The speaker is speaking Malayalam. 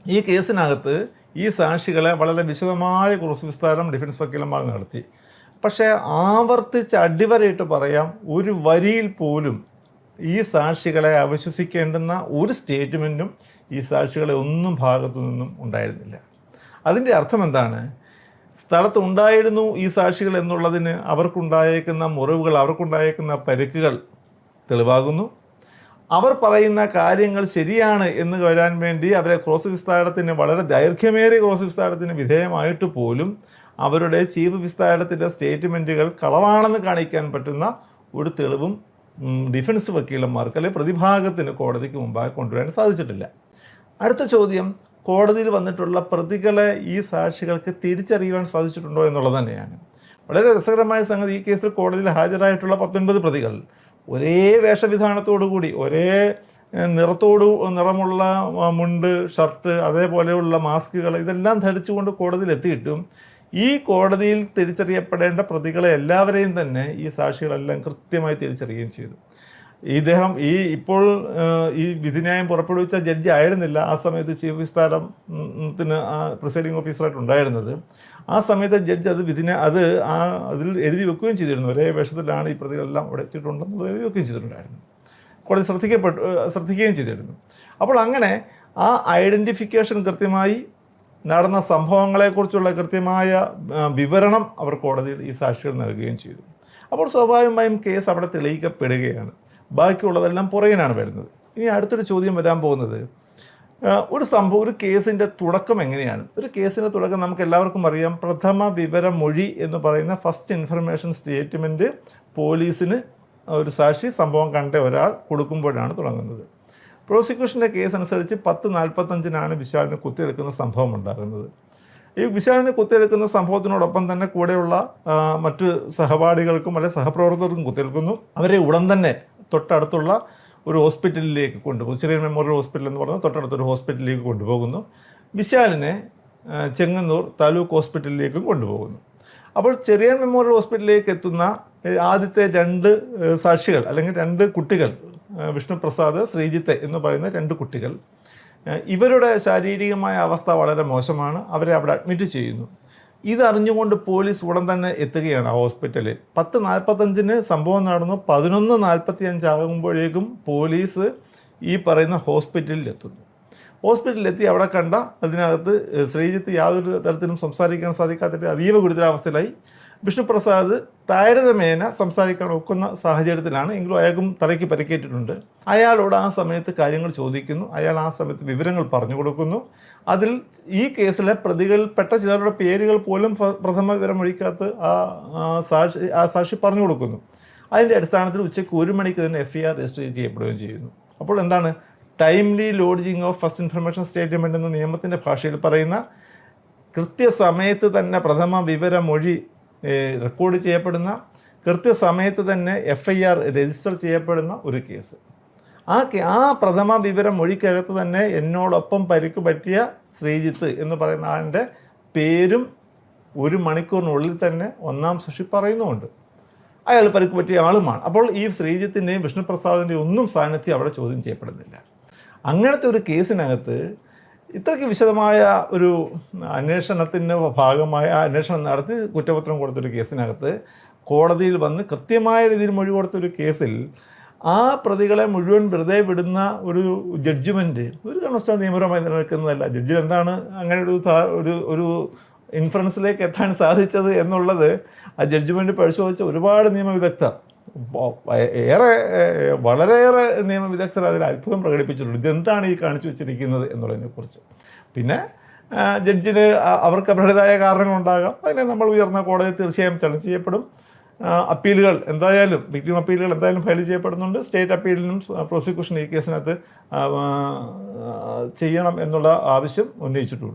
ഈ കേസിനകത്ത് ഈ സാക്ഷികളെ വളരെ വിശദമായ ക്രോസ് വിസ്താരം ഡിഫൻസ് വക്കീലന്മാർ നടത്തി. പക്ഷേ ആവർത്തിച്ച് അടിവരയിട്ട് പറയാം, ഒരു വരിയിൽ പോലും ഈ സാക്ഷികളെ അവിശ്വസിക്കേണ്ടുന്ന ഒരു സ്റ്റേറ്റ്മെൻറ്റും ഈ സാക്ഷികളെ ഒന്നും ഭാഗത്തു നിന്നും ഉണ്ടായിരുന്നില്ല. അതിൻ്റെ അർത്ഥം എന്താണ്? സ്ഥലത്തുണ്ടായിരുന്നു ഈ സാക്ഷികൾ എന്നുള്ളതിന് അവർക്കുണ്ടായേക്കുന്ന മുറിവുകൾ, അവർക്കുണ്ടായേക്കുന്ന പരിക്കുകൾ തെളിവാകുന്നു. അവർ പറയുന്ന കാര്യങ്ങൾ ശരിയാണ് എന്ന് വരാൻ വേണ്ടി അവരെ ക്രോസ് വിസ്താരത്തിന്, വളരെ ദൈർഘ്യമേറിയ ക്രോസ് വിസ്താരത്തിന് വിധേയമായിട്ട് പോലും അവരുടെ ചീഫ് വിസ്താരത്തിൻ്റെ സ്റ്റേറ്റ്മെൻറ്റുകൾ കളവാണെന്ന് കാണിക്കാൻ പറ്റുന്ന ഒരു തെളിവും ഡിഫൻസ് വക്കീലന്മാർക്ക് അല്ലെങ്കിൽ പ്രതിഭാഗത്തിന് കോടതിക്ക് മുമ്പായി കൊണ്ടുവരാൻ സാധിച്ചിട്ടില്ല. അടുത്ത ചോദ്യം, കോടതിയിൽ വന്നിട്ടുള്ള പ്രതികളെ ഈ സാക്ഷികൾക്ക് തിരിച്ചറിയുവാൻ സാധിച്ചിട്ടുണ്ടോ എന്നുള്ളത് തന്നെയാണ്. വളരെ രസകരമായ സംഗതി, ഈ കേസിൽ കോടതിയിൽ ഹാജരായിട്ടുള്ള 19 പ്രതികൾ ഒരേ വേഷവിധാനത്തോടുകൂടി, ഒരേ നിറമുള്ള മുണ്ട്, ഷർട്ട്, അതേപോലെയുള്ള മാസ്കുകൾ ഇതെല്ലാം ധരിച്ചുകൊണ്ട് കോടതിയിൽ എത്തിയിട്ടും ഈ കോടതിയിൽ തിരിച്ചറിയപ്പെടേണ്ട പ്രതികളെ എല്ലാവരെയും തന്നെ ഈ സാക്ഷികളെല്ലാം കൃത്യമായി തിരിച്ചറിയുകയും ചെയ്തു. ഇപ്പോൾ ഈ വിധിന്യായം പുറപ്പെടുവിച്ച ജഡ്ജി ആയിരുന്നില്ല ആ സമയത്ത് ചീഫ് വിസ്താരത്തിന് പ്രിസൈഡിംഗ് ഓഫീസറായിട്ട് ഉണ്ടായിരുന്നത്. ആ സമയത്ത് ജഡ്ജ് അതിൽ എഴുതി വെക്കുകയും ചെയ്തിരുന്നു. ഒരേ വേഷത്തിലാണ് ഈ പ്രതികളെല്ലാം അവിടെ എത്തിയിട്ടുണ്ടെന്നുള്ളത് എഴുതി വെക്കുകയും ചെയ്തിട്ടുണ്ടായിരുന്നു. കോടതി ശ്രദ്ധിക്കുകയും ചെയ്തിരുന്നു. അപ്പോൾ അങ്ങനെ ആ ഐഡൻറ്റിഫിക്കേഷൻ കൃത്യമായി, നടന്ന സംഭവങ്ങളെക്കുറിച്ചുള്ള കൃത്യമായ വിവരണം അവർ കോടതിയിൽ ഈ സാക്ഷികൾ നൽകുകയും ചെയ്തു. അപ്പോൾ സ്വാഭാവികമായും കേസ് അവിടെ തെളിയിക്കപ്പെടുകയാണ്. ബാക്കിയുള്ളതെല്ലാം പുറകിനാണ് വരുന്നത്. ഇനി അടുത്തൊരു ചോദ്യം വരാൻ പോകുന്നത്, ഒരു കേസിൻ്റെ തുടക്കം എങ്ങനെയാണ്? ഒരു കേസിൻ്റെ തുടക്കം നമുക്ക് എല്ലാവർക്കും അറിയാം. പ്രഥമ വിവര മൊഴി എന്ന് പറയുന്ന ഫസ്റ്റ് ഇൻഫർമേഷൻ സ്റ്റേറ്റ്മെൻറ്റ് പോലീസിന് ഒരു സാക്ഷി, സംഭവം കണ്ട ഒരാൾ കൊടുക്കുമ്പോഴാണ് തുടങ്ങുന്നത്. പ്രോസിക്യൂഷൻ്റെ കേസ് അനുസരിച്ച് 10:45 വിശാലിന് കുത്തിയെടുക്കുന്ന സംഭവം ഉണ്ടാകുന്നത്. ഈ വിശാലിന് കുത്തിയെടുക്കുന്ന സംഭവത്തിനോടൊപ്പം തന്നെ കൂടെയുള്ള മറ്റ് സഹപാഠികൾക്കും അല്ലെങ്കിൽ സഹപ്രവർത്തകർക്കും കുത്തിയെടുക്കുന്നു. അവരെ ഉടൻ തന്നെ തൊട്ടടുത്തുള്ള ഒരു ഹോസ്പിറ്റലിലേക്ക് കൊണ്ടുപോകും. ചെറിയൻ മെമ്മോറിയൽ ഹോസ്പിറ്റൽ എന്ന് പറയുന്നത് തൊട്ടടുത്തൊരു ഹോസ്പിറ്റലിലേക്ക് കൊണ്ടുപോകുന്നു. വിശാലിനെ ചെങ്ങന്നൂർ താലൂക്ക് ഹോസ്പിറ്റലിലേക്കും കൊണ്ടുപോകുന്നു. അപ്പോൾ ചെറിയൻ മെമ്മോറിയൽ ഹോസ്പിറ്റലിലേക്ക് എത്തുന്ന ആദ്യത്തെ 2 സാക്ഷികൾ അല്ലെങ്കിൽ 2 കുട്ടികൾ, വിഷ്ണുപ്രസാദ്, ശ്രീജിത്ത് എന്ന് പറയുന്ന 2 കുട്ടികൾ, ഇവരുടെ ശാരീരികമായ അവസ്ഥ വളരെ മോശമാണ്. അവരെ അവിടെ അഡ്മിറ്റ് ചെയ്യുന്നു. ഇതറിഞ്ഞുകൊണ്ട് പോലീസ് ഉടൻ തന്നെ എത്തുകയാണ് ആ ഹോസ്പിറ്റലിൽ. 10:45 സംഭവം നടന്നു. 11:45 ആകുമ്പോഴേക്കും പോലീസ് ഈ പറയുന്ന ഹോസ്പിറ്റലിൽ എത്തുന്നു. ഹോസ്പിറ്റലിലെത്തി അവിടെ കണ്ട അതിനകത്ത് ശ്രീജിത്ത് യാതൊരു തരത്തിലും സംസാരിക്കാൻ സാധിക്കാത്ത അതീവ ഗുരുതരാവസ്ഥയിലായി. വിഷ്ണുപ്രസാദ് താരതമ്യേന സംസാരിക്കാൻ ഒക്കുന്ന സാഹചര്യത്തിലാണ്, എങ്കിലും അയാൾക്കും തലയ്ക്ക് പരിക്കേറ്റിട്ടുണ്ട്. അയാളോട് ആ സമയത്ത് കാര്യങ്ങൾ ചോദിക്കുന്നു. അയാൾ ആ സമയത്ത് വിവരങ്ങൾ പറഞ്ഞു കൊടുക്കുന്നു. അതിൽ ഈ കേസിലെ പ്രതികളിൽപ്പെട്ട ചിലരുടെ പേരുകൾ പോലും പ്രഥമ വിവരം ഒഴിക്കാത്ത ആ സാക്ഷി പറഞ്ഞു കൊടുക്കുന്നു. അതിൻ്റെ അടിസ്ഥാനത്തിൽ ഉച്ചയ്ക്ക് 1 മണിക്ക് തന്നെ FIR രജിസ്റ്റർ ചെയ്യപ്പെടുകയും ചെയ്യുന്നു. അപ്പോൾ എന്താണ് timely lodging of first information statement എന്ന നിയമത്തിൻ്റെ ഭാഷയിൽ പറയുന്ന കൃത്യസമയത്ത് തന്നെ പ്രഥമ വിവര മൊഴി റെക്കോർഡ് ചെയ്യപ്പെടുന്ന, കൃത്യസമയത്ത് തന്നെ FIR രജിസ്റ്റർ ചെയ്യപ്പെടുന്ന ഒരു കേസ്. ആ പ്രഥമ വിവരം മൊഴിക്കകത്ത് തന്നെ എന്നോടൊപ്പം പരിക്ക് പറ്റിയ ശ്രീജിത്ത് എന്ന് പറയുന്ന ആളിൻ്റെ പേരും 1 മണിക്കൂറിനുള്ളിൽ തന്നെ ഒന്നാം സാക്ഷി പറയുന്നുമുണ്ട്. അയാൾ പരിക്ക് പറ്റിയ ആളുമാണ്. അപ്പോൾ ഈ ശ്രീജിത്തിൻ്റെയും വിഷ്ണുപ്രസാദിൻ്റെയും ഒന്നും സാന്നിധ്യം അവിടെ ചോദ്യം ചെയ്യപ്പെടുന്നില്ല. അങ്ങനത്തെ ഒരു കേസിനകത്ത് ഇത്രയ്ക്ക് വിശദമായ ഒരു അന്വേഷണത്തിൻ്റെ ഭാഗമായ അന്വേഷണം നടത്തി കുറ്റപത്രം കൊടുത്തൊരു കേസിനകത്ത് കോടതിയിൽ വന്ന് കൃത്യമായ രീതിയിൽ മൊഴി കൊടുത്തൊരു കേസിൽ ആ പ്രതികളെ മുഴുവൻ വെറുതെ വിടുന്ന ഒരു ജഡ്ജ്മെൻറ്റ് ഒരു കാരണവശാലും നിയമപരമായി നിലനിൽക്കുന്നതല്ല. ജഡ്ജിൽ എന്താണ് അങ്ങനെ ഒരു ഇൻഫറൻസിലേക്ക് എത്താൻ സാധിച്ചത് എന്നുള്ളത് ആ ജഡ്ജ്മെൻറ്റ് പരിശോധിച്ച ഒരുപാട് നിയമവിദഗ്ധർ, വളരെയേറെ നിയമവിദഗ്ധർ അതിൽ അത്ഭുതം പ്രകടിപ്പിച്ചിട്ടുണ്ട്. ഇതെന്താണ് ഈ കാണിച്ചു വെച്ചിരിക്കുന്നത് എന്നുള്ളതിനെക്കുറിച്ച്. പിന്നെ ജഡ്ജിന് അവർക്ക് അവരുടേതായ കാരണങ്ങളുണ്ടാകാം. അതിനെ നമ്മൾ ഉയർന്ന കോടതി തീർച്ചയായും ചലഞ്ച് ചെയ്യപ്പെടും. അപ്പീലുകൾ എന്തായാലും, വിക്ടിം അപ്പീലുകൾ എന്തായാലും ഫയൽ ചെയ്യപ്പെടുന്നുണ്ട്. സ്റ്റേറ്റ് അപ്പീലിനും പ്രോസിക്യൂഷൻ ഈ കേസിനകത്ത് ചെയ്യണം എന്നുള്ള ആവശ്യം ഉന്നയിച്ചിട്ടുണ്ട്.